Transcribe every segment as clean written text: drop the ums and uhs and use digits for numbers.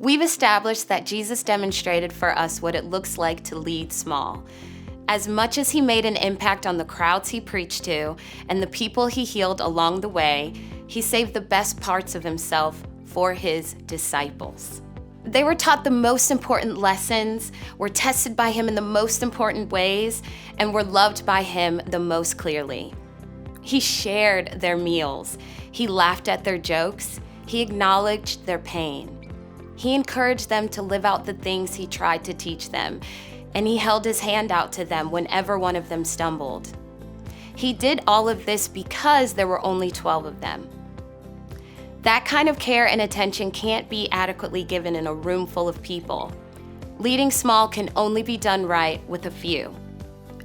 We've established that Jesus demonstrated for us what it looks like to lead small. As much as he made an impact on the crowds he preached to and the people he healed along the way, he saved the best parts of himself for his disciples. They were taught the most important lessons, were tested by him in the most important ways, and were loved by him the most clearly. He shared their meals. He laughed at their jokes. He acknowledged their pain. He encouraged them to live out the things he tried to teach them, and he held his hand out to them whenever one of them stumbled. He did all of this because there were only 12 of them. That kind of care and attention can't be adequately given in a room full of people. Leading small can only be done right with a few,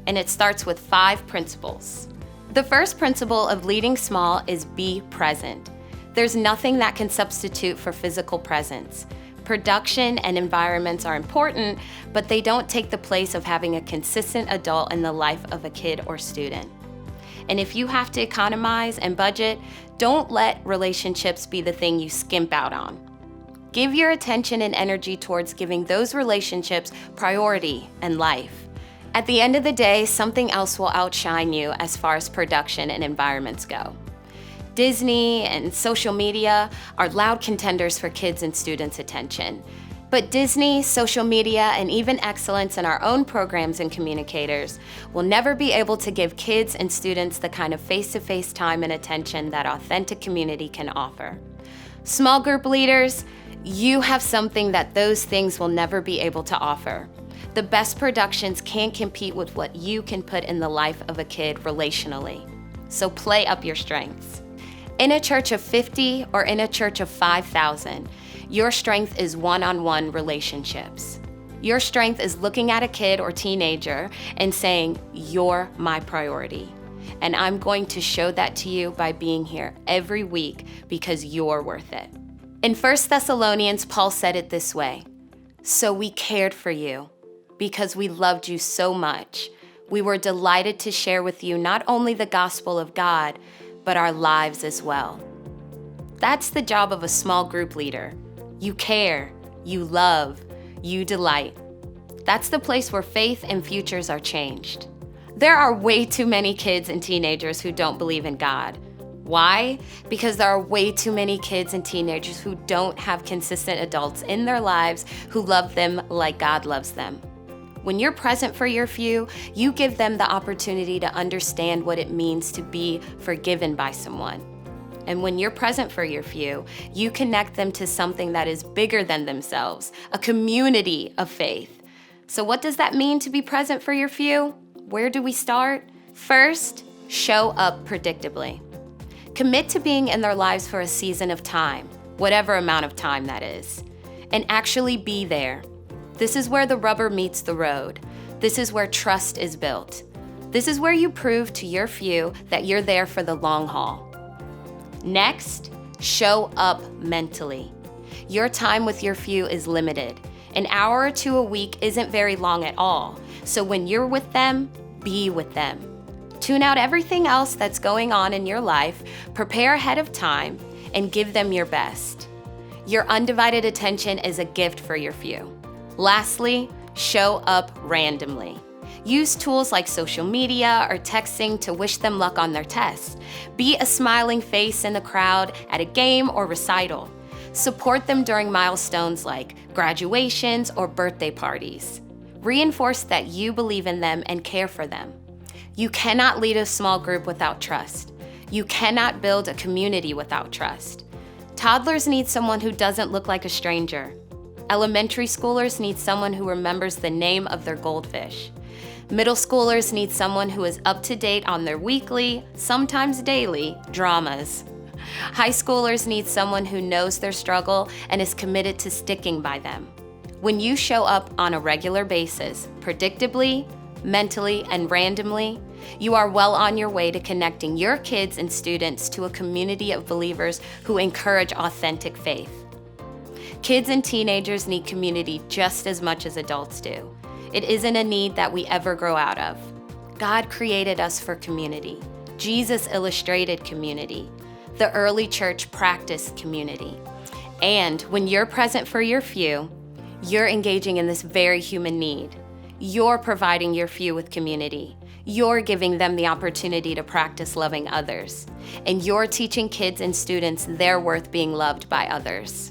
and it starts with 5 principles. The first principle of leading small is be present. There's nothing that can substitute for physical presence. Production and environments are important, but they don't take the place of having a consistent adult in the life of a kid or student. And if you have to economize and budget, don't let relationships be the thing you skimp out on. Give your attention and energy towards giving those relationships priority and life. At the end of the day, something else will outshine you as far as production and environments go. Disney and social media are loud contenders for kids and students' attention. But Disney, social media, and even excellence in our own programs and communicators will never be able to give kids and students the kind of face-to-face time and attention that authentic community can offer. Small group leaders, you have something that those things will never be able to offer. The best productions can't compete with what you can put in the life of a kid relationally. So play up your strengths. In a church of 50 or in a church of 5,000, your strength is one-on-one relationships. Your strength is looking at a kid or teenager and saying, "You're my priority. And I'm going to show that to you by being here every week because you're worth it." In 1 Thessalonians, Paul said it this way, "So we cared for you because we loved you so much. We were delighted to share with you not only the gospel of God, but our lives as well." That's the job of a small group leader. You care, you love, you delight. That's the place where faith and futures are changed. There are way too many kids and teenagers who don't believe in God. Why? Because there are way too many kids and teenagers who don't have consistent adults in their lives who love them like God loves them. When you're present for your few, you give them the opportunity to understand what it means to be forgiven by someone. And when you're present for your few, you connect them to something that is bigger than themselves, a community of faith. So what does that mean to be present for your few? Where do we start? First, show up predictably. Commit to being in their lives for a season of time, whatever amount of time that is, and actually be there. This is where the rubber meets the road. This is where trust is built. This is where you prove to your few that you're there for the long haul. Next, show up mentally. Your time with your few is limited. An hour or 2 a week isn't very long at all. So when you're with them, be with them. Tune out everything else that's going on in your life, prepare ahead of time, and give them your best. Your undivided attention is a gift for your few. Lastly, show up randomly. Use tools like social media or texting to wish them luck on their tests. Be a smiling face in the crowd at a game or recital. Support them during milestones like graduations or birthday parties. Reinforce that you believe in them and care for them. You cannot lead a small group without trust. You cannot build a community without trust. Toddlers need someone who doesn't look like a stranger. Elementary schoolers need someone who remembers the name of their goldfish. Middle schoolers need someone who is up to date on their weekly, sometimes daily, dramas. High schoolers need someone who knows their struggle and is committed to sticking by them. When you show up on a regular basis, predictably, mentally, and randomly, you are well on your way to connecting your kids and students to a community of believers who encourage authentic faith. Kids and teenagers need community just as much as adults do. It isn't a need that we ever grow out of. God created us for community. Jesus illustrated community. The early church practiced community. And when you're present for your few, you're engaging in this very human need. You're providing your few with community. You're giving them the opportunity to practice loving others. And you're teaching kids and students their worth being loved by others.